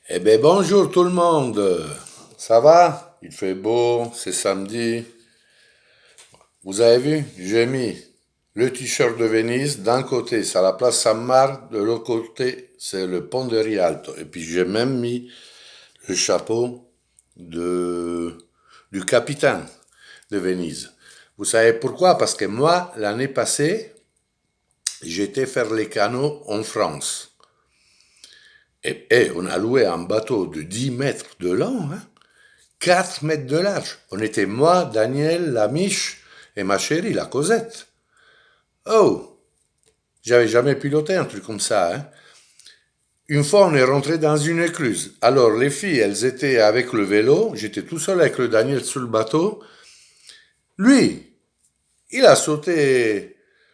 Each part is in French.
Eh ben bonjour tout le monde. Ça va? Il fait beau, c'est samedi. Vous avez vu? J'ai mis le t-shirt de Venise. D'un côté, c'est à la place San Marc. De l'autre côté, c'est le pont de Rialto. Et puis j'ai même mis le chapeau de, du capitaine de Venise. Vous savez pourquoi? Parce que moi, l'année passée, j'étais faire les canaux en France. Et on a loué un bateau de 10 mètres de long, hein, 4 mètres de large. On était moi, Daniel, la Miche et ma chérie, la Cosette. Oh, j'avais jamais piloté un truc comme ça, hein. Une fois, on est rentré dans une écluse. Alors, les filles, elles étaient avec le vélo. J'étais tout seul avec le Daniel sur le bateau. Lui, il a sauté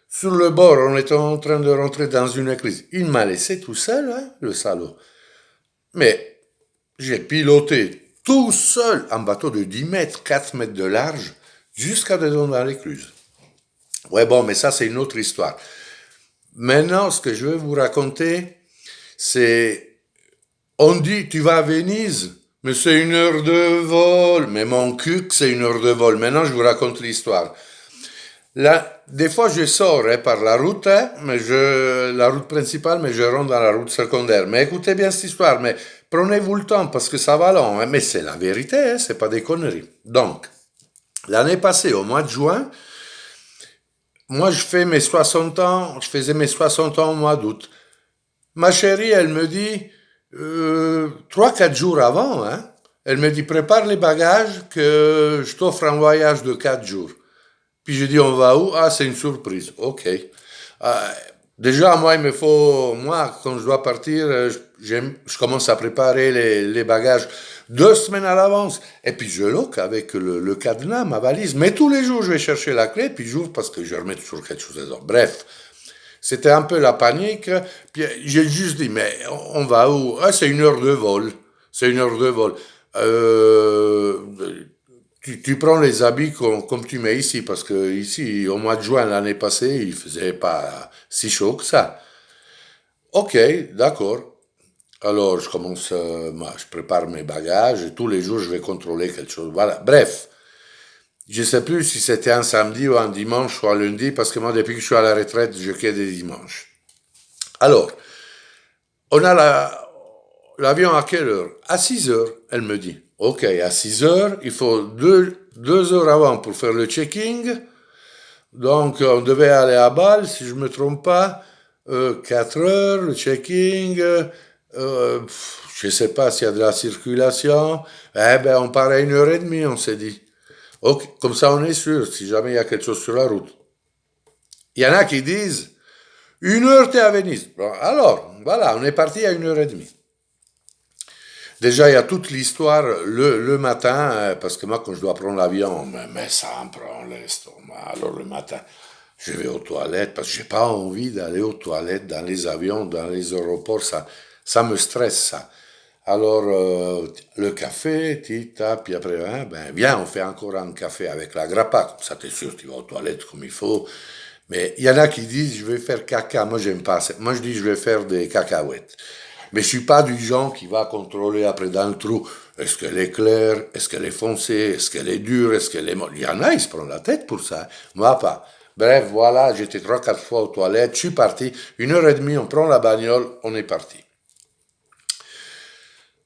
sur le bord. On était en train de rentrer dans une écluse. Il m'a laissé tout seul, hein, le salaud. Mais j'ai piloté tout seul un bateau de 10 mètres, 4 mètres de large, jusqu'à dedans dans l'écluse. Ouais, bon, mais ça, c'est une autre histoire. Maintenant, ce que je vais vous raconter, c'est, on dit, tu vas à Venise, mais c'est une heure de vol. Mais mon cul, c'est une heure de vol. Maintenant, je vous raconte l'histoire. Là, des fois, je sors par la route, hein, la route principale, mais je rentre dans la route secondaire. Mais écoutez bien cette histoire, mais prenez-vous le temps parce que ça va long, hein, mais c'est la vérité, hein, c'est pas des conneries. Donc, l'année passée, au mois de juin, moi, je fais mes 60 ans, je faisais mes 60 ans au mois d'août. Ma chérie, elle me dit, 3-4 jours avant, hein, elle me dit, prépare les bagages que je t'offre un voyage de 4 jours. Puis je dis, on va où? Ah, c'est une surprise. OK. Déjà, moi, il me faut, moi, quand je dois partir, je commence à préparer les bagages 2 semaines à l'avance. Et puis je loque avec le cadenas, ma valise. Mais tous les jours, je vais chercher la clé, puis j'ouvre parce que je remets toujours quelque chose dedans. Bref, c'était un peu la panique. Puis j'ai juste dit, mais on va où? Ah, c'est une heure de vol. C'est une heure de vol. Euh, tu prends les habits comme tu mets ici, parce que ici, au mois de juin l'année passée, il faisait pas si chaud que ça. Ok, d'accord. Alors, je commence, je prépare mes bagages et tous les jours, je vais contrôler quelque chose. Voilà. Bref, je sais plus si c'était un samedi ou un dimanche ou un lundi, parce que moi, depuis que je suis à la retraite, je quitte des dimanches. Alors, on a l'avion à quelle heure? À 6 heures, elle me dit. Ok, à 6 heures, il faut 2 heures avant pour faire le checking. Donc, on devait aller à Bâle, si je ne me trompe pas, 4 heures, le checking, je ne sais pas s'il y a de la circulation. Eh ben, on part à 1 heure et demie, on s'est dit. Ok, comme ça, on est sûr, si jamais il y a quelque chose sur la route. Il y en a qui disent, 1 heure, t'es à Venise. Bon, alors, voilà, on est parti à 1 heure et demie. Déjà, il y a toute l'histoire le matin, parce que moi, quand je dois prendre l'avion, mais ça me prend l'estomac. Alors, le matin, je vais aux toilettes, parce que j'ai pas envie d'aller aux toilettes dans les avions, dans les aéroports, ça me stresse, ça. Alors, le café, tita, puis après, hein, ben, viens, on fait encore un café avec la grappa, comme ça, t'es sûr, tu vas aux toilettes comme il faut. Mais il y en a qui disent, je vais faire caca. Moi, j'aime pas. Moi, je dis, je vais faire des cacahuètes. Mais je suis pas du genre qui va contrôler après dans le trou. Est-ce qu'elle est claire? Est-ce qu'elle est foncée? Est-ce qu'elle est dure? Est-ce qu'elle est molle? Il y en a, ils se prennent la tête pour ça. Moi, pas. Bref, voilà, j'étais 3-4 fois aux toilettes. Je suis parti. 1 heure et demie, on prend la bagnole, on est parti.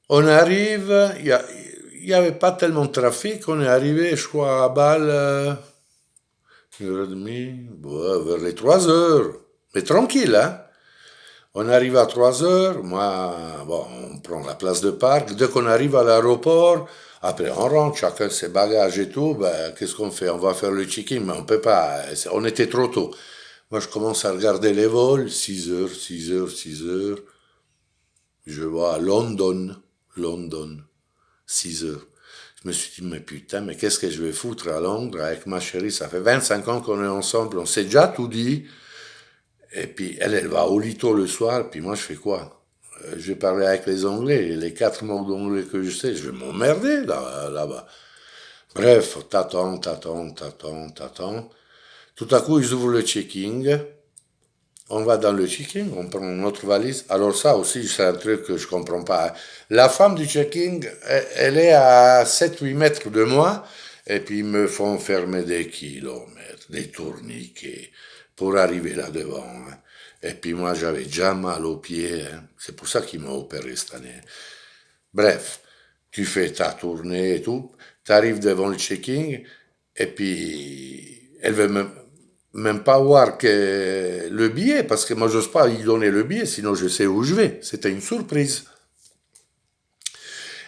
On arrive, il y avait pas tellement de trafic. On est arrivé, je crois, à Bâle, 1 heure et demie, ouais, vers les 3 heures. Mais tranquille, hein. On arrive à 3 heures, moi, bon, on prend la place de parc. Dès qu'on arrive à l'aéroport, après on rentre, chacun ses bagages et tout, ben, qu'est-ce qu'on fait? On va faire le check-in, mais on peut pas, on était trop tôt. Moi, je commence à regarder les vols, 6 heures, 6 heures, 6 heures. Je vois London, London, 6 heures. Je me suis dit, mais putain, mais qu'est-ce que je vais foutre à Londres avec ma chérie? Ça fait 25 ans qu'on est ensemble, on s'est déjà tout dit. Et puis elle va au lito le soir, puis moi je fais quoi? Je vais parler avec les Anglais, et les 4 mots d'anglais que je sais, je vais m'emmerder là-bas. Bref, t'attends. Tout à coup, ils ouvrent le checking. on va dans le checking, on prend notre valise. Alors ça aussi, c'est un truc que je comprends pas. La femme du checking, elle est à 7-8 mètres de moi, et puis ils me font fermer des kilomètres, des tourniquets, pour arriver là devant, hein. Et puis moi, j'avais déjà mal aux pieds, hein. C'est pour ça qu'ils m'ont opéré cette année. Bref, tu fais ta tournée et tout, tu arrives devant le checking, et puis elle veut même pas voir que le billet, parce que moi, j'ose pas lui donner le billet, sinon je sais où je vais. C'était une surprise.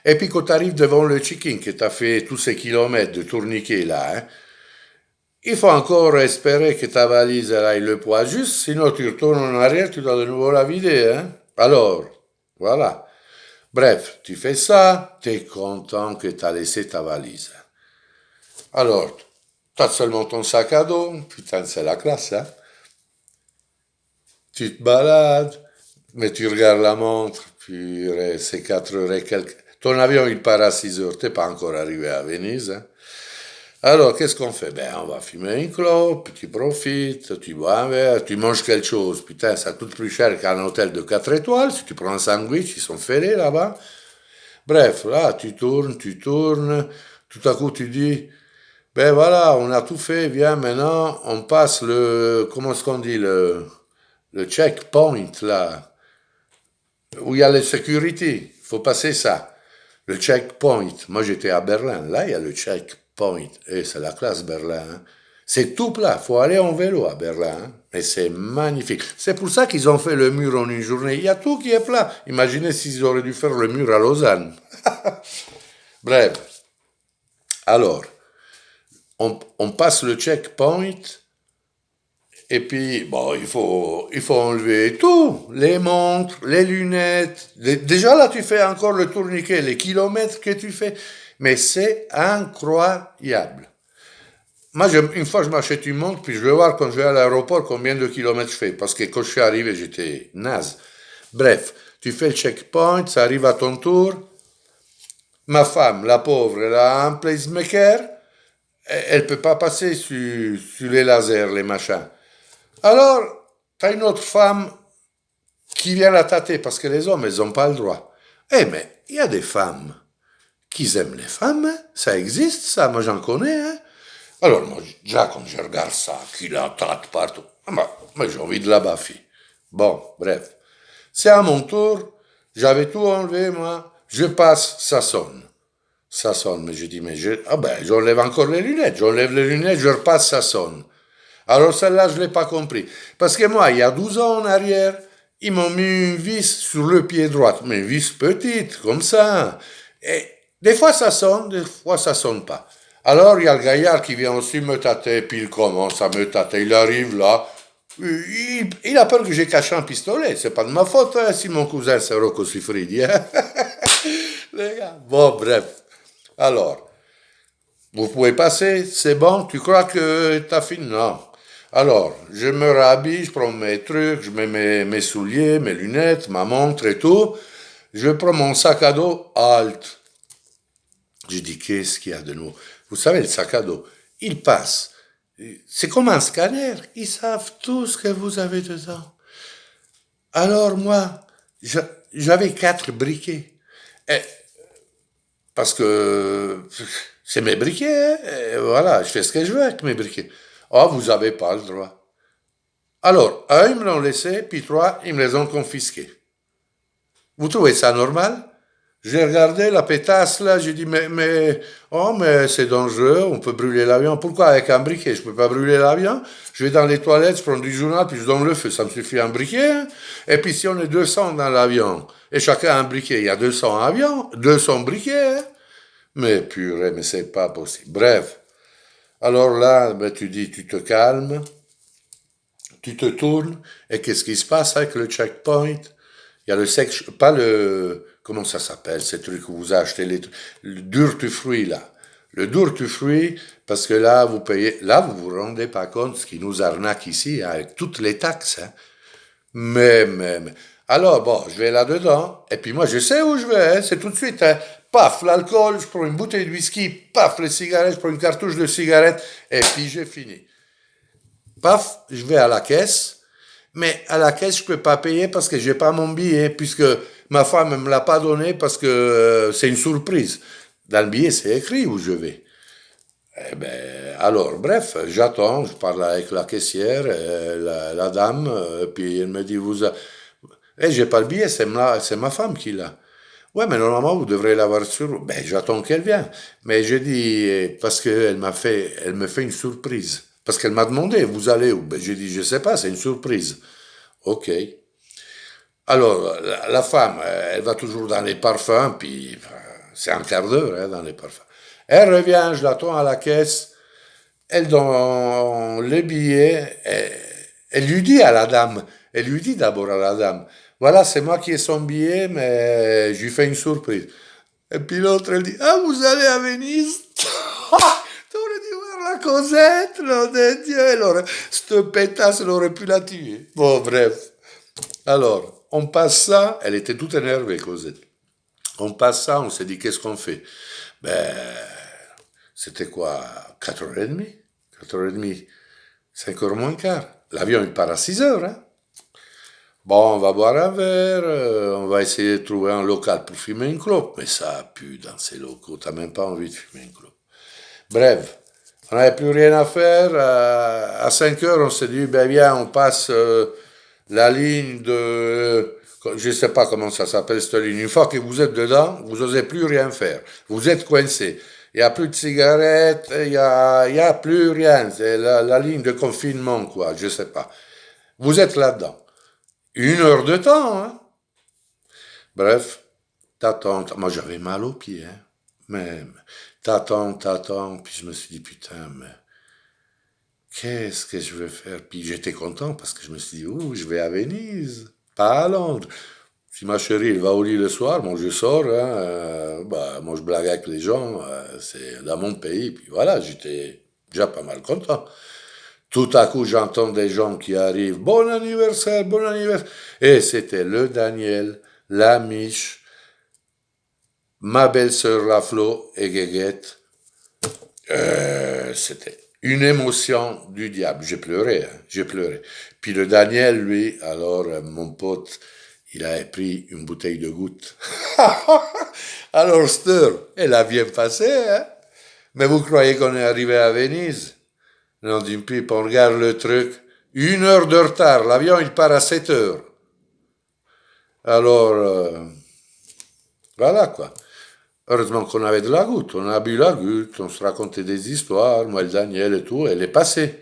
Et puis quand tu arrives devant le checking, que tu as fait tous ces kilomètres de tourniquet là, hein, il faut encore espérer que ta valise elle aille le poids juste, sinon tu retournes en arrière, tu dois de nouveau la vider. Hein. Alors, voilà. Bref, tu fais ça, tu es content que tu as laissé ta valise. Alors, tu as seulement ton sac à dos, putain, c'est la classe, hein. Tu te balades, mais tu regardes la montre, puis c'est 4 heures et quelques. Ton avion, il part à 6 heures, t'es pas encore arrivé à Venise, hein. Alors, qu'est-ce qu'on fait? Ben, on va fumer une clope, tu profites, tu bois un verre, tu manges quelque chose. Putain, ça coûte plus cher qu'un hôtel de 4 étoiles. Si tu prends un sandwich, ils sont fêlés là-bas. Bref, là, tu tournes. Tout à coup, tu dis, ben voilà, on a tout fait, viens, maintenant, on passe comment est-ce qu'on dit, le checkpoint, là, où il y a les security. Il faut passer ça. Le checkpoint. Moi, j'étais à Berlin. Là, il y a le checkpoint. Et c'est la classe Berlin, hein. C'est tout plat. Faut aller en vélo à Berlin, hein. Mais c'est magnifique. C'est pour ça qu'ils ont fait le mur en une journée. Il y a tout qui est plat. Imaginez s'ils auraient dû faire le mur à Lausanne. Bref. Alors, on passe le checkpoint. Et puis, bon, il faut enlever tout. Les montres, les lunettes. Déjà là, tu fais encore le tourniquet, les kilomètres que tu fais. Mais c'est incroyable. Moi, une fois, je m'achète une montre, puis je vais voir quand je vais à l'aéroport combien de kilomètres je fais. Parce que quand je suis arrivé, j'étais naze. Bref, tu fais le checkpoint, ça arrive à ton tour. Ma femme, la pauvre, elle a un pacemaker. Elle peut pas passer sur les lasers, les machins. Alors, t'as une autre femme qui vient la tâter parce que les hommes, ils n'ont pas le droit. Eh, mais il y a des femmes qui aiment les femmes, hein. Ça existe, ça, moi j'en connais. Hein. Alors, moi, déjà, quand je regarde ça, qui la tâte partout, moi j'ai envie de la baffer. Bon, bref. C'est à mon tour, j'avais tout enlevé, moi. Je passe, ça sonne. Ça sonne, mais je dis, j'enlève encore les lunettes. J'enlève les lunettes, je repasse, ça sonne. Alors celle-là, je ne l'ai pas compris. Parce que moi, il y a 12 ans en arrière, ils m'ont mis une vis sur le pied droit. Mais une vis petite, comme ça. Et des fois, ça sonne, des fois, ça sonne pas. Alors, il y a le gaillard qui vient aussi me tâter, puis il commence à me tâter. Il arrive là. Il a peur que j'ai caché un pistolet. C'est pas de ma faute, hein, si mon cousin c'est Rocco Siffredi. Hein. Les gars. Bon, bref. Alors, vous pouvez passer, c'est bon, tu crois que t'as fini? Non. Alors, je me rhabille, je prends mes trucs, je mets mes souliers, mes lunettes, ma montre et tout. Je prends mon sac à dos, halte. Je dis, qu'est-ce qu'il y a de nouveau? Vous savez, le sac à dos, il passe. C'est comme un scanner. Ils savent tout ce que vous avez dedans. Alors moi, j'avais 4 briquets. Et parce que c'est mes briquets, hein, et voilà, je fais ce que je veux avec mes briquets. Ah, vous n'avez pas le droit. Alors, un, ils me l'ont laissé, puis 3, ils me les ont confisqués. Vous trouvez ça normal? J'ai regardé la pétasse là, j'ai dit, mais c'est dangereux, on peut brûler l'avion. Pourquoi avec un briquet? Je peux pas brûler l'avion. Je vais dans les toilettes, je prends du journal, puis je donne le feu. Ça me suffit un briquet. Hein. Et puis si on est 200 dans l'avion, et chacun a un briquet, il y a 200 avions, 200 briquets. Hein. Mais purée, mais c'est pas possible. Bref. Alors là, tu dis, tu te calmes, tu te tournes, et qu'est-ce qui se passe avec le checkpoint? Il y a pas le, comment ça s'appelle, ces trucs que vous achetez, le dur to free, là. Le dur to free, parce que là, vous payez, là, vous vous rendez pas compte ce qui nous arnaque ici, hein, avec toutes les taxes, hein. Mais. Alors, bon, je vais là-dedans, et puis moi, je sais où je vais, hein, c'est tout de suite, hein. Paf, l'alcool, je prends une bouteille de whisky, paf, les cigarettes, je prends une cartouche de cigarettes, et puis j'ai fini. Paf, je vais à la caisse, Mais à la caisse, je peux pas payer parce que j'ai pas mon billet, puisque ma femme ne me l'a pas donné parce que c'est une surprise. Dans le billet, c'est écrit où je vais. Eh ben, alors, bref, j'attends, je parle avec la caissière, la dame, puis elle me dit, j'ai pas le billet, c'est ma femme qui l'a. Ouais, mais normalement, vous devrez l'avoir sur vous. Ben, j'attends qu'elle vienne. Mais je dis, parce elle me fait une surprise. Parce qu'elle m'a demandé, vous allez où? Ben, j'ai dit, je sais pas, c'est une surprise. Ok. Alors, la femme, elle va toujours dans les parfums, puis c'est un quart d'heure hein, dans les parfums. Elle revient, je l'attends à la caisse, elle donne les billets, elle lui dit à la dame, elle lui dit d'abord à la dame, voilà, c'est moi qui ai son billet, mais je lui fais une surprise. Et puis l'autre, elle dit, ah, vous allez à Venise? T'aurais dû voir la Cosette, nom de Dieu, cette pétasse, elle aurait pu la tuer. Bon, bref. Alors, on passe ça, elle était toute énervée, Cosette. On passe ça, on s'est dit, qu'est-ce qu'on fait? Ben, c'était quoi, 4h30? 4h30, 5h moins quart. L'avion, il part à 6h, hein? Bon, on va boire un verre, on va essayer de trouver un local pour fumer une clope. Mais ça pue dans ces locaux, t'as même pas envie de fumer une clope. Bref, on n'avait plus rien à faire. À 5h, on s'est dit, ben viens, on passe la ligne de... Je ne sais pas comment ça s'appelle cette ligne. Une fois que vous êtes dedans, vous n'osez plus rien faire. Vous êtes coincé. Il n'y a plus de cigarettes, il y a plus rien. C'est la ligne de confinement, quoi. Je ne sais pas. Vous êtes là-dedans. 1 heure de temps, hein. Bref, t'attends. Moi, j'avais mal aux pieds, hein. Même. T'attends. Puis je me suis dit, putain, mais qu'est-ce que je vais faire? Puis j'étais content parce que je me suis dit, ouh, je vais à Venise, pas à Londres. Si ma chérie elle va au lit le soir, moi je sors, hein, bah, moi je blague avec les gens, c'est dans mon pays, puis voilà, j'étais déjà pas mal content. Tout à coup, j'entends des gens qui arrivent, bon anniversaire, et c'était le Daniel, la Miche, ma belle-sœur Laflo et Guéguette. C'était une émotion du diable. J'ai pleuré, hein, j'ai pleuré. Puis le Daniel, lui, alors, mon pote, il avait pris une bouteille de goutte. Alors, Steur, elle a bien passé, hein. Mais vous croyez qu'on est arrivé à Venise? Non, d'une pipe, on regarde le truc. 1 heure de retard. L'avion, il part à 7h. Alors, voilà, quoi. Heureusement qu'on avait de la goutte. On a bu la goutte, on se racontait des histoires, moi, le Daniel et tout. Elle est passée.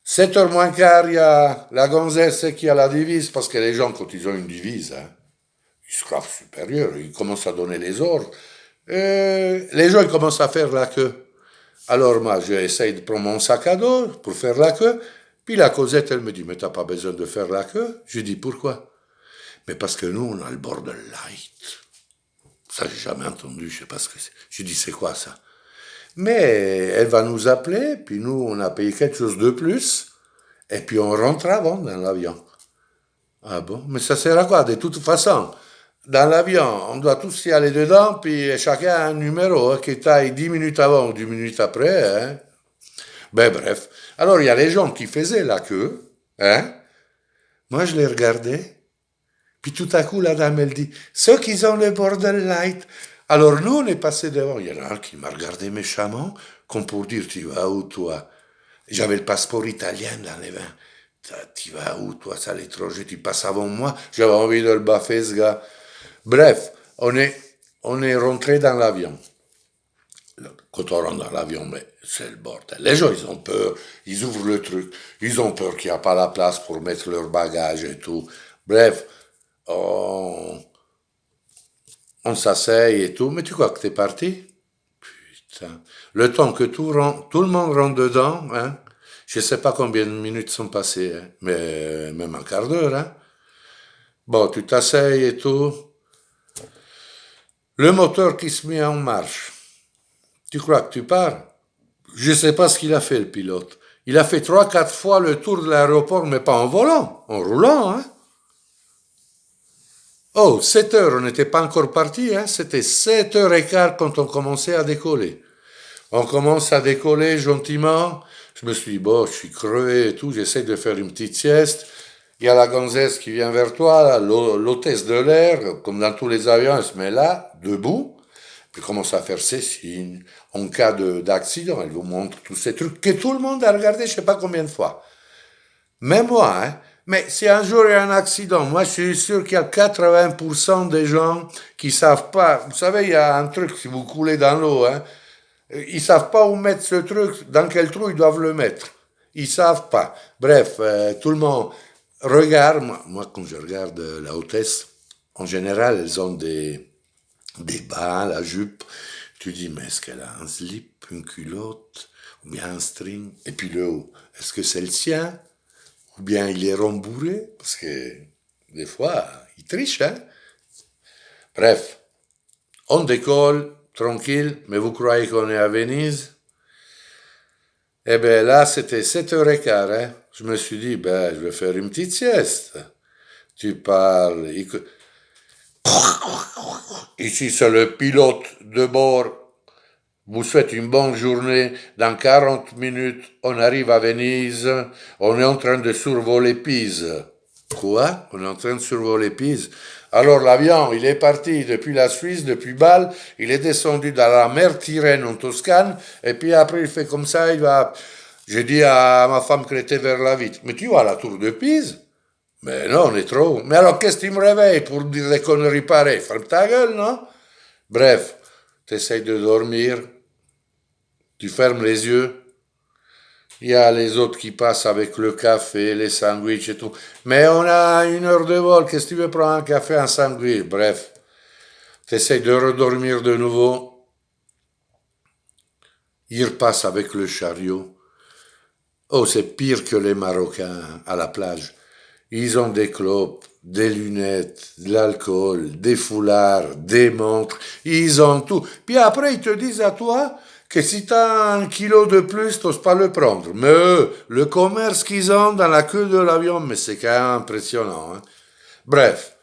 7h moins quart, il y a la gonzesse qui a la divise, parce que les gens, quand ils ont une divise, hein, ils se croient supérieurs, ils commencent à donner les ordres. Les gens, ils commencent à faire la queue. Alors moi, j'essaye de prendre mon sac à dos pour faire la queue. Puis la Cosette, elle me dit, mais t'as pas besoin de faire la queue? Je dis, pourquoi? Mais parce que nous, on a le borderlight. Ça, j'ai jamais entendu, je sais pas ce que c'est. Je dis, c'est quoi ça? Mais elle va nous appeler, puis nous, on a payé quelque chose de plus, et puis on rentre avant dans l'avion. Ah bon? Mais ça sert à quoi? De toute façon, dans l'avion, on doit tous y aller dedans, puis chacun a un numéro hein, qui taille 10 minutes avant ou 10 minutes après. Hein. Ben bref. Alors, il y a les gens qui faisaient la queue. Hein. Moi, je les regardais. Puis tout à coup, la dame, elle dit, ceux qui ont le borderlight. Alors, nous, on est passé devant. Il y en a un qui m'a regardé méchamment, comme pour dire, tu vas où, toi? J'avais le passeport italien dans les mains. Tu vas où, toi, c'est à l'étranger, tu passes avant moi. J'avais envie de le baffer, ce gars. Bref, on est rentré dans l'avion. Quand on rentre dans l'avion, mais c'est le bordel. Les gens, ils ont peur, ils ouvrent le truc, ils ont peur qu'il n'y a pas la place pour mettre leur bagage et tout. Bref, on s'asseye et tout, mais tu crois que t'es parti? Putain. Le temps que tout le monde rentre dedans, hein, je sais pas combien de minutes sont passées, hein, mais même un quart d'heure, hein. Bon, tu t'asseyes et tout. Le moteur qui se met en marche. Tu crois que tu pars? Je sais pas ce qu'il a fait, le pilote. Il a fait 3, 4 fois le tour de l'aéroport, mais pas en volant, en roulant, hein. Oh, 7h, on n'était pas encore parti, hein. C'était 7h15 quand on commençait à décoller. On commence à décoller gentiment. Je me suis dit, bon, je suis crevé et tout, j'essaie de faire une petite sieste. Il y a la gonzesse qui vient vers toi, l'hôtesse de l'air, comme dans tous les avions, elle se met là, debout, puis commence à faire ses signes. En cas d'accident, elle vous montre tous ces trucs que tout le monde a regardé je sais pas combien de fois. Même moi, hein. Mais si un jour il y a un accident, moi je suis sûr qu'il y a 80% des gens qui savent pas. Vous savez, il y a un truc, si vous coulez dans l'eau, hein, ils savent pas où mettre ce truc, dans quel trou ils doivent le mettre. Ils savent pas. Bref, tout le monde regarde. Moi, quand je regarde la hôtesse, en général, elles ont des bas, la jupe. Tu dis, mais est-ce qu'elle a un slip, une culotte, ou bien un string? Et puis le haut, est-ce que c'est le sien? Ou bien il est rembourré? Parce que des fois, il triche, hein? Bref, on décolle, tranquille, mais vous croyez qu'on est à Venise? Eh bien là, c'était 7h15, hein. Je me suis dit, ben, je vais faire une petite sieste. Tu parles. Ici, c'est le pilote de bord. Vous souhaite une bonne journée. Dans 40 minutes, on arrive à Venise. On est en train de survoler Pise. Quoi? On est en train de survoler Pise. Alors l'avion, il est parti depuis la Suisse, depuis Bâle. Il est descendu dans la mer Tyrène en Toscane. Et puis après, il fait comme ça. Il va. J'ai dit à ma femme qu'elle était vers la vitre. Mais tu vois la tour de Pise? Mais non, on est trop. Mais alors, qu'est-ce que tu me réveilles pour dire des conneries pareilles? Ferme ta gueule, non? Bref, tu essayes de dormir, tu fermes les yeux, il y a les autres qui passent avec le café, les sandwichs et tout. Mais on a 1 heure de vol, qu'est-ce que tu veux prendre un café, un sandwich? Bref, tu essayes de redormir de nouveau, il repasse avec le chariot. Oh, c'est pire que les Marocains à la plage. Ils ont des clopes, des lunettes, de l'alcool, des foulards, des montres. Ils ont tout. Puis après, ils te disent à toi que si t'as 1 kilo de plus, t'oses pas le prendre. Mais eux, le commerce qu'ils ont dans la queue de l'avion, mais c'est quand même impressionnant, hein. Bref,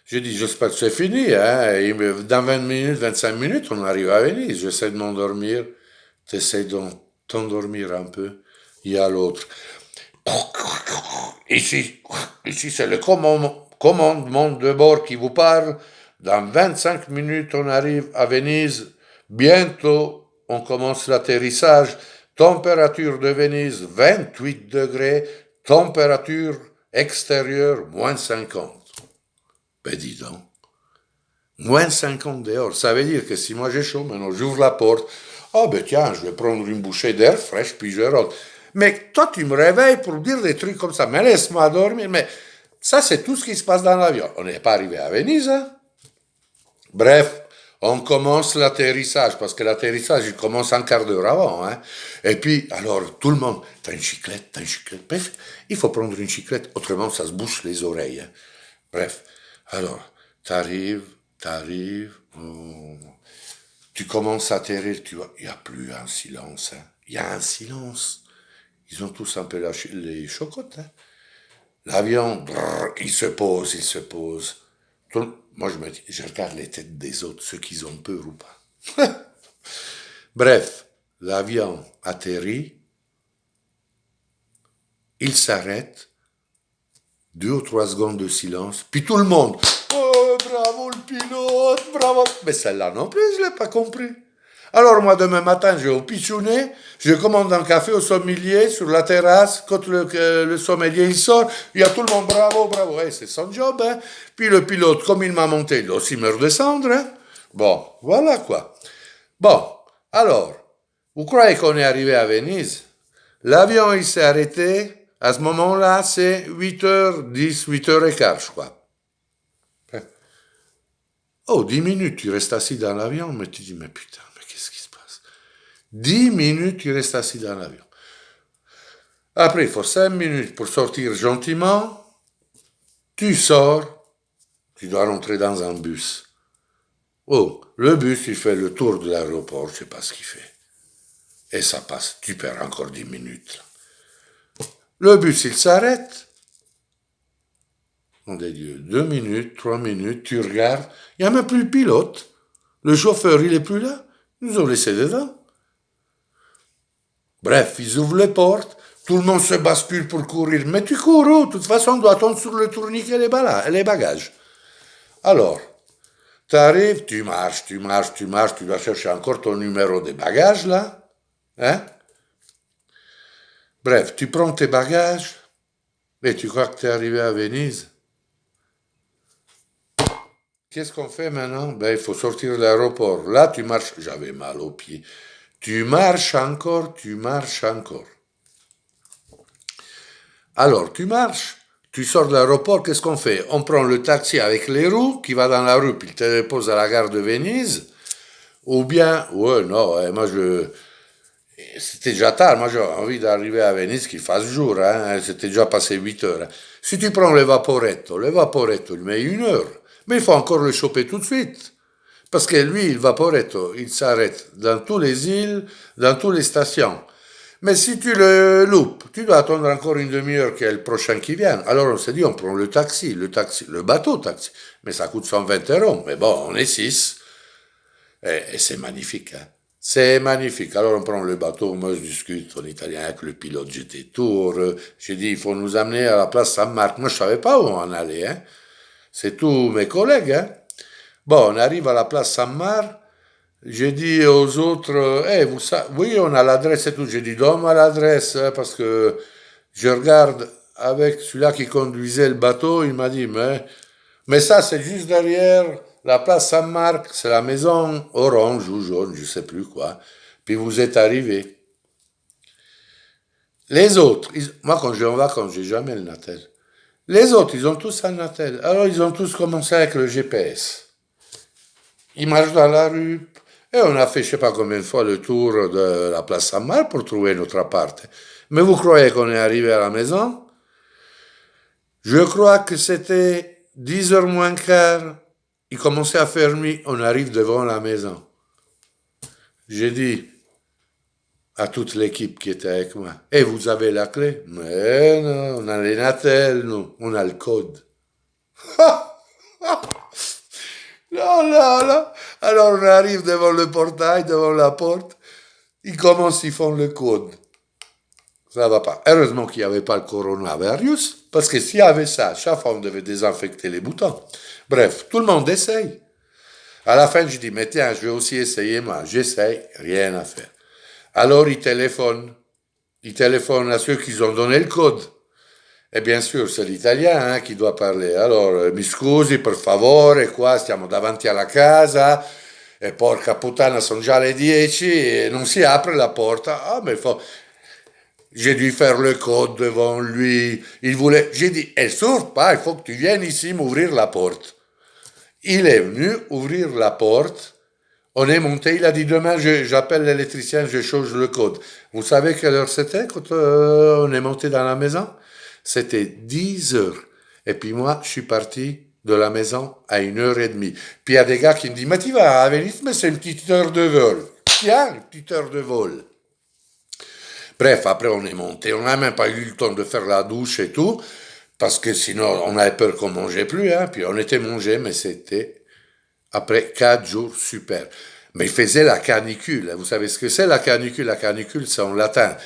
j'ai dit, j'espère que c'est fini, hein. Dans 20 minutes, 25 minutes, on arrive à Venise. J'essaie de m'endormir. T'essaies de t'endormir un peu. Il y a l'autre. Ici, ici c'est le commandement de bord qui vous parle. Dans 25 minutes, on arrive à Venise. Bientôt, on commence l'atterrissage. Température de Venise, 28 degrés. Température extérieure, -50. Ben dis donc. -50 dehors. Ça veut dire que si moi j'ai chaud, maintenant j'ouvre la porte. Oh ben tiens, je vais prendre une bouchée d'air fraîche, puis je rentre. Mais toi, tu me réveilles pour dire des trucs comme ça. Mais laisse-moi dormir. Mais ça, c'est tout ce qui se passe dans l'avion. On n'est pas arrivé à Venise, hein? Bref, on commence l'atterrissage, parce que l'atterrissage, il commence un quart d'heure avant, hein. Et puis, alors, tout le monde, t'as une chiclette, t'as une chiclette. Bref, il faut prendre une chiclette, autrement, ça se bouche les oreilles, hein. Bref, alors, t'arrives, tu commences à atterrir, tu vois, il n'y a plus un silence, hein. Il y a un silence. Ils ont tous un peu les chocottes, hein. L'avion, brrr, il se pose, il se pose. Moi, je regarde les têtes des autres, ceux qui ont peur ou pas. Bref, l'avion atterrit, il s'arrête, 2 ou 3 secondes de silence, puis tout le monde, oh, bravo le pilote, bravo. Mais celle-là non plus, je l'ai pas compris. Alors moi, demain matin, je vais au pitchounet, je commande un café au sommelier sur la terrasse. Quand le sommelier il sort, il y a tout le monde, bravo, bravo. Hey, c'est son job, hein. Puis le pilote, comme il m'a monté, il doit aussi me redescendre, hein. Bon, voilà quoi. Bon, alors, vous croyez qu'on est arrivé à Venise? L'avion, il s'est arrêté. À ce moment-là, c'est 8h10, 8h15, je crois. Oh, 10 minutes, tu restes assis dans l'avion, mais tu dis, mais putain, mais qu'est-ce qui se passe? 10 minutes, tu restes assis dans l'avion. Après, il faut 5 minutes pour sortir gentiment. Tu sors, tu dois rentrer dans un bus. Oh, le bus, il fait le tour de l'aéroport, je sais pas ce qu'il fait. Et ça passe, tu perds encore 10 minutes. Le bus, il s'arrête. On dit 2 minutes, 3 minutes, tu regardes, il n'y a même plus le pilote. Le chauffeur, il est plus là. Ils nous ont laissé dedans. Bref, ils ouvrent les portes. Tout le monde se bascule pour courir. Mais tu cours où? De toute façon, on doit attendre sur le tourniquet les bagages. Alors, tu arrives, tu dois chercher encore ton numéro de bagages là. Hein? Bref, tu prends tes bagages et tu crois que tu es arrivé à Venise. Qu'est-ce qu'on fait maintenant? Ben, il faut sortir de l'aéroport. Là, tu marches. J'avais mal aux pieds. Tu marches encore, tu marches encore. Alors, tu marches. Tu sors de l'aéroport, qu'est-ce qu'on fait? On prend le taxi avec les roues qui va dans la rue, puis il te dépose à la gare de Venise. Ou bien, ouais, non, moi c'était déjà tard, moi j'ai envie d'arriver à Venise qu'il fasse jour, hein, c'était déjà passé 8 heures. Hein. Si tu prends le Vaporetto, il met 1 heure, mais il faut encore le choper tout de suite. Parce que lui, le Vaporetto, il s'arrête dans toutes les îles, dans toutes les stations. Mais si tu le loupes, tu dois attendre encore une demi-heure qu'il y ait le prochain qui vient. Alors on s'est dit, on prend le bateau taxi. Mais ça coûte 120 euros. Mais bon, on est 6. Et c'est magnifique, hein. C'est magnifique. Alors on prend le bateau, moi je discute en italien avec le pilote, j'étais tour. J'ai dit, il faut nous amener à la place Saint-Marc. Moi je savais pas où on allait, hein. C'est tous mes collègues, hein. Bon, on arrive à la place Saint-Marc. J'ai dit aux autres, vous savez, oui, on a l'adresse et tout. J'ai dit, donne-moi l'adresse, hein, parce que je regarde avec celui-là qui conduisait le bateau, il m'a dit, mais ça, c'est juste derrière la place Saint-Marc, c'est la maison orange ou jaune, je sais plus quoi. Puis vous êtes arrivés. Les autres, moi quand je vais en vacances, j'ai jamais le Natel. Les autres, ils ont tous un Natel. Alors ils ont tous commencé avec le GPS. Ils marchent dans la rue. Et on a fait, je sais pas combien de fois, le tour de la place Saint-Marc pour trouver notre appart. Mais vous croyez qu'on est arrivé à la maison? Je crois que c'était 10 heures moins quart. Il commençait à faire nuit. On arrive devant la maison. J'ai dit à toute l'équipe qui était avec moi, et vous avez la clé? Mais non, on a les Natel, nous. On a le code. Là, là, là. Alors on arrive devant le portail, devant la porte. Ils commencent, ils font le code. Ça va pas. Heureusement qu'il n'y avait pas le coronavirus, parce que s'il y avait ça, chaque fois on devait désinfecter les boutons. Bref, tout le monde essaye. À la fin, je dis, mais tiens, je vais aussi essayer moi. J'essaye, rien à faire. Alors ils téléphonent. Ils téléphonent à ceux qui ont donné le code. Et bien sûr, c'est l'italien hein, qui doit parler. Alors, mi scusi, per favore, qua stiamo davanti alla casa, e porca puttana, sono già le 10 e non si apre la porta. Ah, mais j'ai dû faire le code devant lui. Il voulait. J'ai dit, elle s'ouvre pas, il faut que tu viennes ici m'ouvrir la porte. Il est venu ouvrir la porte. On est monté, il a dit demain j'appelle l'électricien, je change le code. Vous savez quelle heure c'était quand on est monté dans la maison? C'était 10 heures. Et puis moi, je suis parti de la maison à 1 heure et demie. Puis il y a des gars qui me disent, mais tu vas à Venise, mais c'est une petite heure de vol. Tiens, une petite heure de vol. Bref, après on est monté, on n'a même pas eu le temps de faire la douche et tout, parce que sinon on avait peur qu'on mangeait plus, hein. Puis on était mangé, mais c'était après 4 jours super. Mais il faisait la canicule. Vous savez ce que c'est la canicule? La canicule, c'est en latin.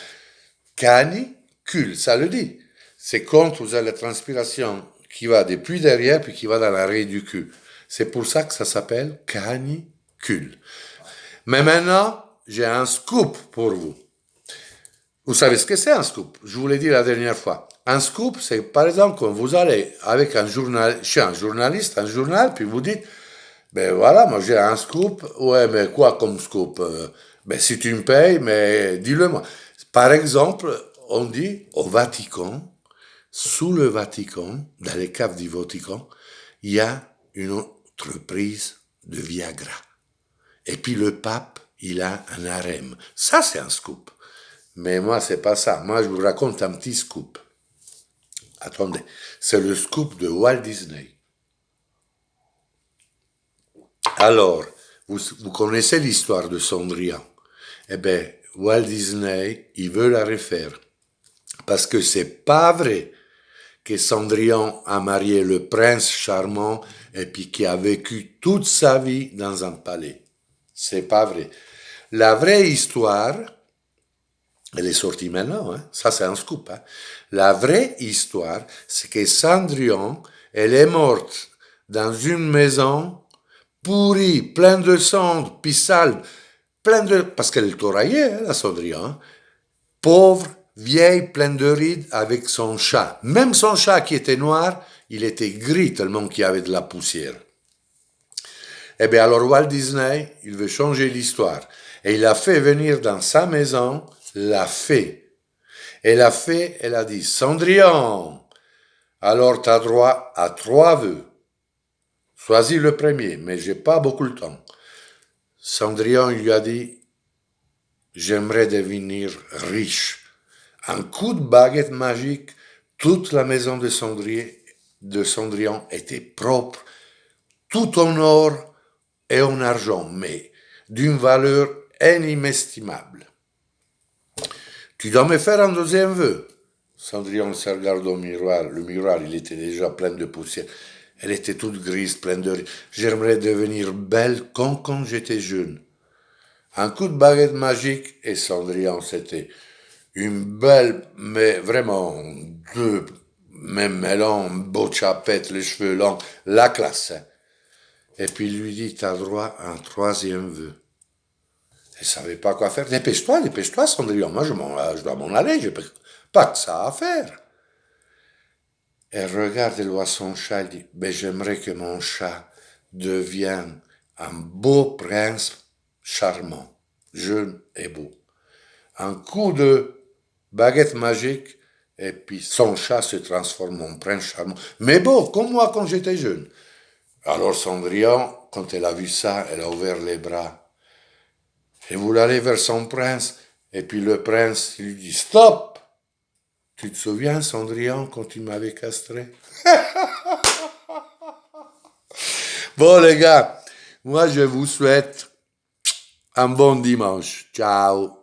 Canicule, ça le dit. C'est quand vous avez la transpiration qui va depuis derrière puis qui va dans l'arrêt du cul. C'est pour ça que ça s'appelle canicule. Mais maintenant, j'ai un scoop pour vous. Vous savez ce que c'est un scoop? Je vous l'ai dit la dernière fois. Un scoop, c'est par exemple quand vous allez avec chez un journaliste, un journal, puis vous dites, ben voilà, moi j'ai un scoop. Ouais, mais quoi comme scoop? Ben si tu me payes, mais dis-le moi. Par exemple, on dit au Vatican, sous le Vatican, dans les caves du Vatican, il y a une entreprise de Viagra. Et puis le pape, il a un harem. Ça, c'est un scoop. Mais moi, c'est pas ça. Moi, je vous raconte un petit scoop. Attendez, c'est le scoop de Walt Disney. Alors, vous connaissez l'histoire de Cendrillon. Eh bien, Walt Disney, il veut la refaire. Parce que c'est pas vrai que Cendrillon a marié le prince charmant et puis qui a vécu toute sa vie dans un palais. C'est pas vrai. La vraie histoire, Elle est sortie maintenant, hein. Ça c'est un scoop. Hein. La vraie histoire, c'est que Cendrillon, elle est morte dans une maison pourrie, pleine de cendres, puis sale, pleine de... Parce qu'elle toraillait, hein, la Cendrillon. Hein. Pauvre, vieille, pleine de rides, avec son chat. Même son chat qui était noir, il était gris tellement qu'il y avait de la poussière. Eh bien alors Walt Disney, il veut changer l'histoire. Et il a fait venir dans sa maison la fée. Et la fée, elle a dit, Cendrillon, alors tu as droit à 3 vœux. Choisis le premier, mais j'ai pas beaucoup de temps. Cendrillon lui a dit, j'aimerais devenir riche. Un coup de baguette magique, toute la maison de Cendrillon était propre, tout en or et en argent, mais d'une valeur inestimable. Tu dois me faire un deuxième vœu. Cendrillon se regarde au miroir. Le miroir, il était déjà plein de poussière. Elle était toute grise, pleine de... J'aimerais devenir belle comme quand j'étais jeune. Un coup de baguette magique et Cendrillon, c'était une belle, mais vraiment, deux, même melon, beau chapette, les cheveux longs, la classe. Hein. Et puis il lui dit, t'as droit à un troisième vœu. Elle savait pas quoi faire. Dépêche-toi, Cendrillon. Moi, je dois m'en aller. J'ai pas que ça à faire. Elle regarde, elle voit son chat. Elle dit, ben, j'aimerais que mon chat devienne un beau prince charmant, jeune et beau. Un coup de baguette magique, et puis son chat se transforme en prince charmant. Mais beau, comme moi quand j'étais jeune. Alors Cendrillon, quand elle a vu ça, elle a ouvert les bras. Et voulait aller vers son prince. Et puis le prince lui dit, stop! Tu te souviens, Cendrillon, quand tu m'avais castré? Bon, les gars, moi je vous souhaite un bon dimanche. Ciao!